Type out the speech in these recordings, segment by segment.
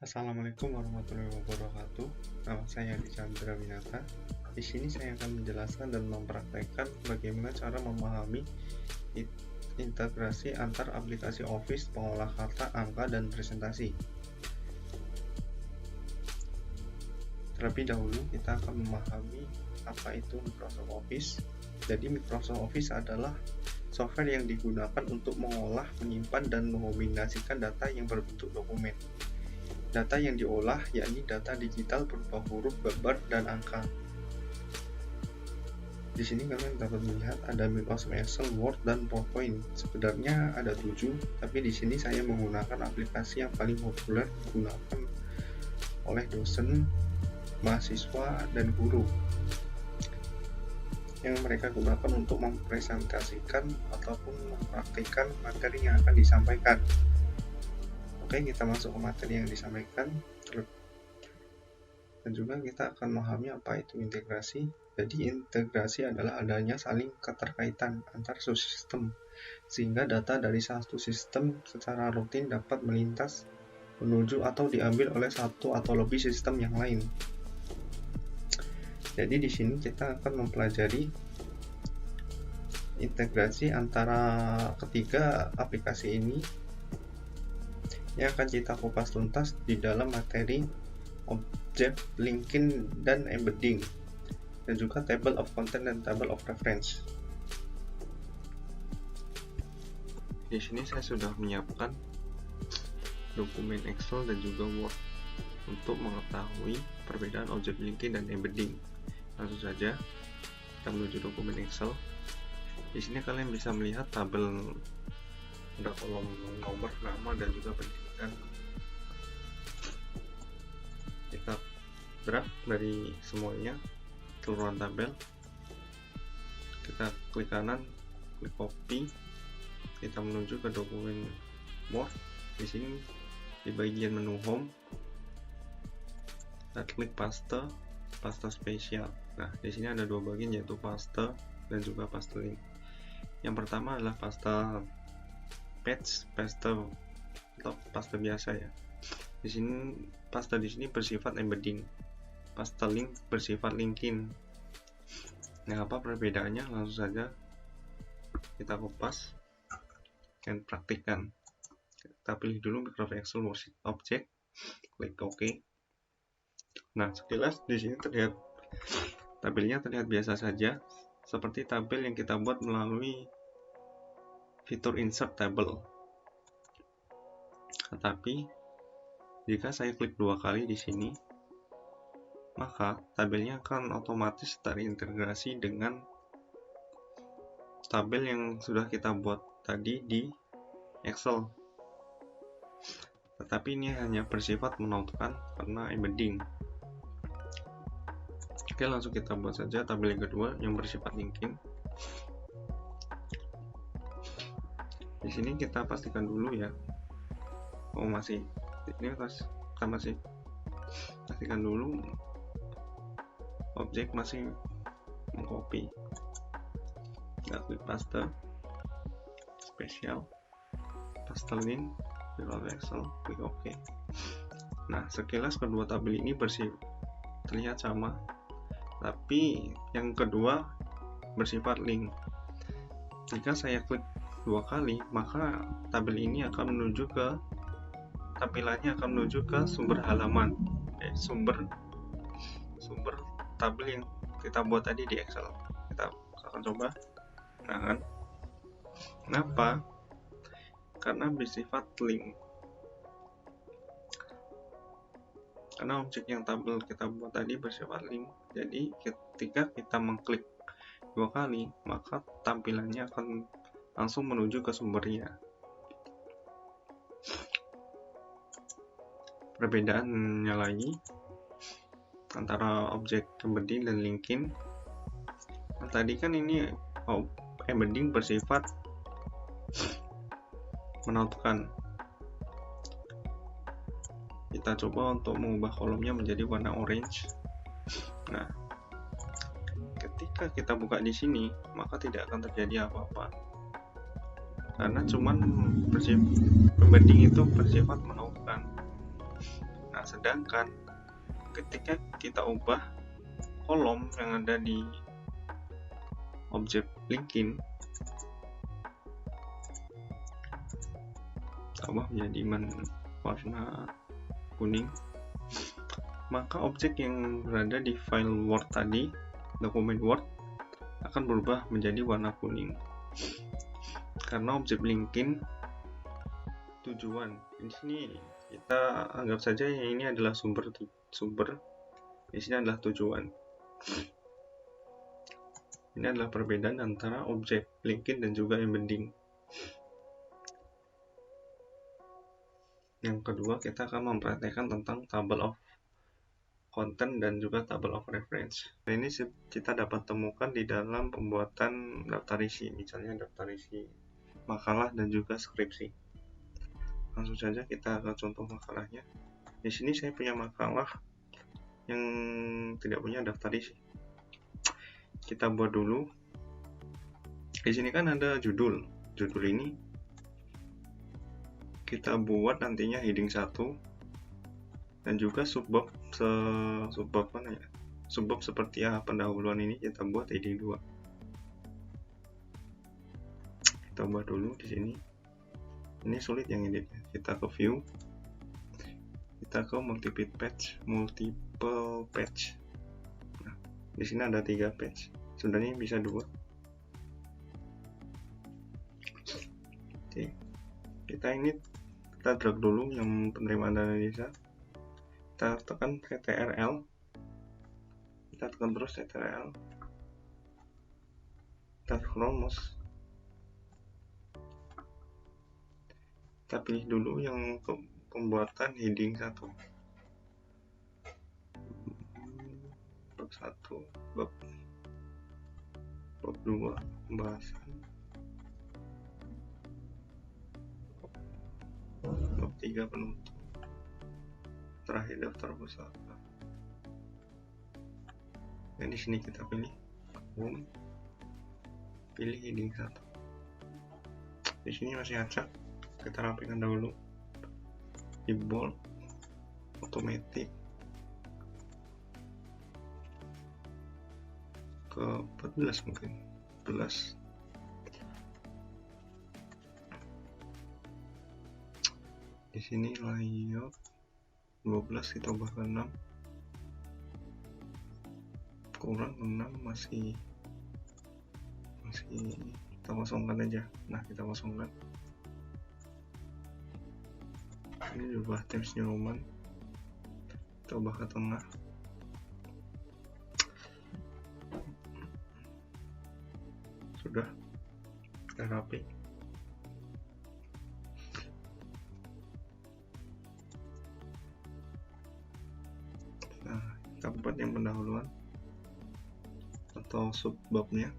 Assalamualaikum warahmatullahi wabarakatuh. Nama saya Adi Chandra Winata. Di sini saya akan menjelaskan dan mempraktekkan bagaimana cara memahami integrasi antar aplikasi Office, pengolah kata, angka, dan presentasi. Terlebih dahulu kita akan memahami apa itu Microsoft Office. Jadi Microsoft Office adalah software yang digunakan untuk mengolah, menyimpan, dan mengombinasikan data yang berbentuk dokumen. Data yang diolah yakni data digital berupa huruf, gambar, dan angka. Di sini kalian dapat melihat ada Microsoft Excel, Word, dan PowerPoint. Sebenarnya ada 7, tapi di sini saya menggunakan aplikasi yang paling populer digunakan oleh dosen, mahasiswa, dan guru yang mereka gunakan untuk mempresentasikan ataupun mempraktikkan materi yang akan disampaikan. Oke, kita masuk ke materi yang disampaikan, dan juga kita akan memahami apa itu integrasi. Jadi integrasi adalah adanya saling keterkaitan antar sistem, sehingga data dari satu sistem secara rutin dapat melintas, menuju atau diambil oleh satu atau lebih sistem yang lain. Jadi di sini kita akan mempelajari integrasi antara ketiga aplikasi ini yang akan kita kupas tuntas di dalam materi objek, linking, dan embedding, dan juga table of content dan table of reference. Di sini saya sudah menyiapkan dokumen Excel dan juga Word untuk mengetahui perbedaan objek, linking, dan embedding. Langsung saja kita menuju dokumen Excel. Di sini kalian bisa melihat tabel, ada kolom nomor, nama, dan juga pendidikan. Kita drag dari semuanya keseluruhan tabel. Kita klik kanan, klik copy, kita menuju ke dokumen Word. Di sini di bagian menu home kita klik paste spesial. Nah, di sini ada dua bagian, yaitu paste dan juga paste link. Yang pertama adalah paste atau paste biasa ya. Di sini paste di sini bersifat embedding, paste link bersifat linking. Nah, apa perbedaannya? Langsung saja kita kupas dan praktikkan. Kita pilih dulu Microsoft Excel Worksheet Object, klik OK. Nah, sekilas di sini tabelnya terlihat biasa saja, seperti tabel yang kita buat melalui fitur Insert Table. Tetapi jika saya klik dua kali di sini, maka tabelnya akan otomatis terintegrasi dengan tabel yang sudah kita buat tadi di Excel. Tetapi ini hanya bersifat menaukan karena embedding. Oke, langsung kita buat saja tabel yang kedua yang bersifat linking. Di sini kita pastikan dulu ya. Kita masih pastikan dulu objek masih mengcopy. Kita klik paste spesial, paste link, Microsoft Excel, klik OK. Nah, sekilas kedua tabel ini terlihat sama, tapi yang kedua bersifat link. Jika saya klik dua kali, maka tabel ini akan menuju ke sumber halaman, sumber tabel yang kita buat tadi di Excel. Kita akan coba. Nah kan, kenapa? Karena bersifat link. Karena objek yang tabel kita buat tadi bersifat link, jadi ketika kita mengklik dua kali, maka tampilannya akan langsung menuju ke sumbernya. Perbedaannya lagi antara objek embedding dan linking. Nah, tadi kan ini embedding bersifat menaukan. Kita coba untuk mengubah kolomnya menjadi warna orange. Nah, ketika kita buka di sini, maka tidak akan terjadi apa-apa, karena cuman embedding itu bersifat menaukan. Nah, Nah, sedangkan ketika kita ubah kolom yang ada di objek linkin, ubah menjadi warna kuning, maka objek yang berada di file Word tadi, dokumen Word, akan berubah menjadi warna kuning. Karena objek linkin tujuan. Di sini kita anggap saja yang ini adalah sumber. Di sini adalah tujuan. Ini adalah perbedaan antara objek linkin dan juga embedding. Yang kedua, kita akan mempraktekkan tentang table of content dan juga table of reference. Ini kita dapat temukan di dalam pembuatan daftar isi, misalnya daftar isi makalah dan juga skripsi. Langsung saja kita ke contoh makalahnya. Di sini saya punya makalah yang tidak punya daftar isi. Kita buat dulu. Di sini kan ada judul. Judul ini kita buat nantinya heading 1 dan juga subbab seperti pendahuluan ini kita buat heading 2. Kita buat dulu di sini. Ini sulit yang edit. Kita ke view. Kita ke multiple page. Nah, di sini ada 3 page. Sebenarnya bisa 2. Oke. Kita drag dulu yang penerimaan dana desa. Kita tekan CTRL. Kita tekan terus CTRL. Kita scroll mouse. Kita pilih dulu yang pembuatan heading 1. Bab 1, bab 2, pembahasan. Bab 3, penutup. Terakhir daftar pusaka. Dan di sini kita pilih home. Pilih heading 1. Di sini masih acak. Kita rapikan dahulu. Di bold, automatic, ke 14 mungkin. 14. Di sini layout 12 kita ubah ke 6. Kurang 6 masih kita kosongkan aja. Nah, kita kosongkan. Ini ubah Times New Roman, kita ubah ke tengah. Sudah, kita rapi. Nah, kita buat yang pendahuluan atau subbabnya.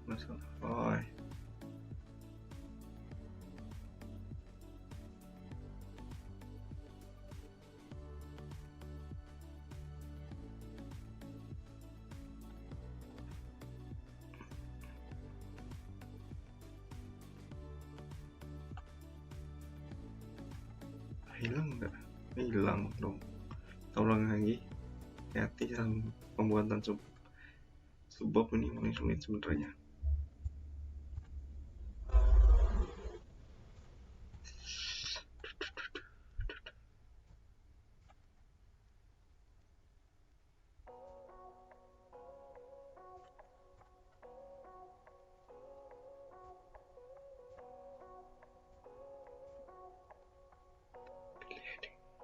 Masalah. Hilang enggak? Hilang dong. Kita ulang lagi. Hati-hati dalam pembuatan subbab ini paling sulit sebenarnya.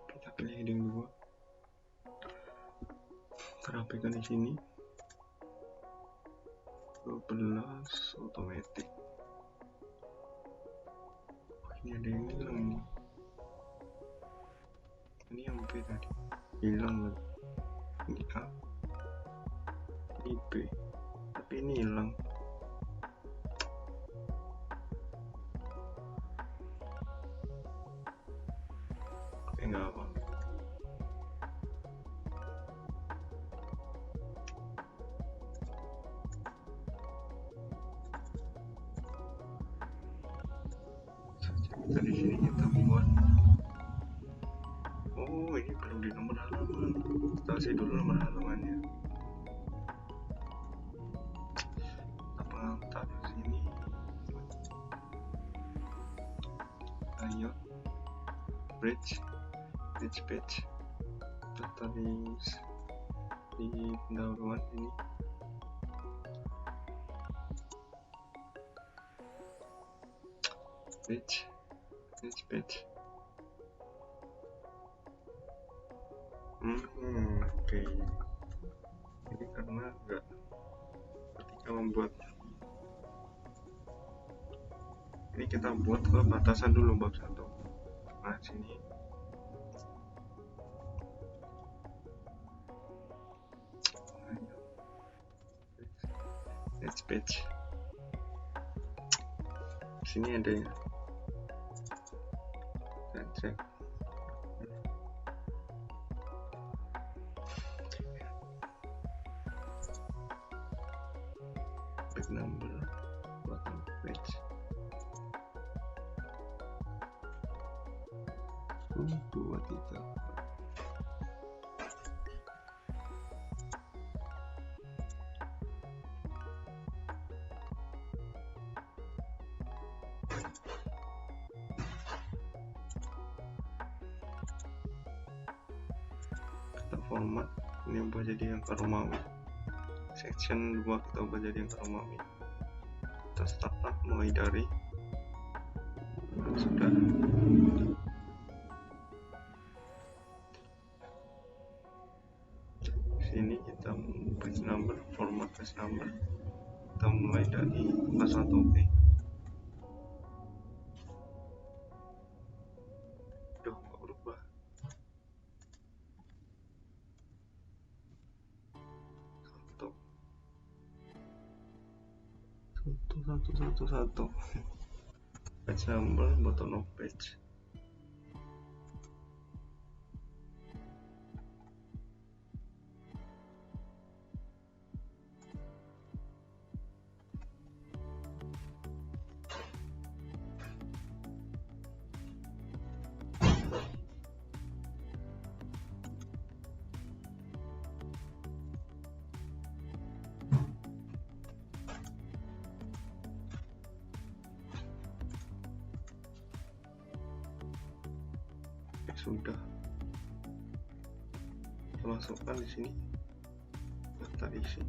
Kita pilih heading 2. Kita rapikan di sini. 12 automatic. Ini ada yang hilang nih. Ini yang B tadi hilang. Ini A, ini B, tapi ini hilang. Oke, nggak apa. Dari sini kita buat, oh ini perlu di nomor halaman, kita kasih dulu nomor halamannya. Kita pengantar sini, ayo bridge page, database di pendahuluan ini. Page. Oke. Ini karena enggak ketika membuat ini, kita buat ke batasan dulu bab 1. Nah sini page. Sini ada ya. Cek. Page number, bottom page. Buat itu. Format ini ubah jadi yang Romawi, section 2 kita ubah jadi yang Romawi. Kita start mulai dari sudah. Sini kita page number, format page number, kita mulai dari kelas 1. Oke. Satu page number, bottom of page. Sudah kita masukkan di sini daftar isi,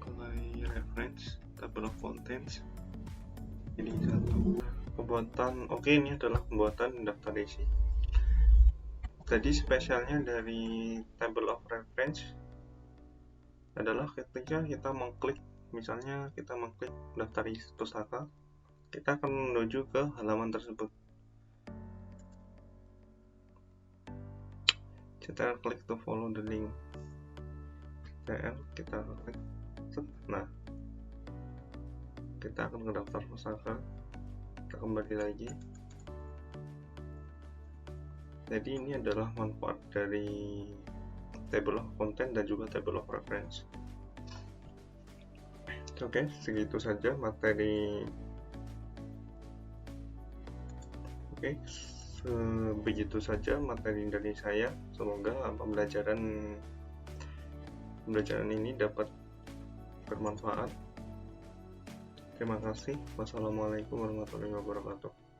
mulai reference, table of contents. Ini satu pembuatan. Oke, ini adalah pembuatan daftar isi. Jadi spesialnya dari table of reference adalah ketika kita mengklik, misalnya kita mengklik daftar isi pustaka, kita akan menuju ke halaman tersebut. Kita klik to follow the link. Kita klik. Nah, kita akan ke daftar pustaka. Kita kembali lagi. Jadi ini adalah manfaat dari table of content dan juga table of reference. Oke, segitu saja materi. Oke, begitu saja materi dari saya. Semoga pembelajaran ini dapat bermanfaat. Terima kasih. Wassalamualaikum warahmatullahi wabarakatuh.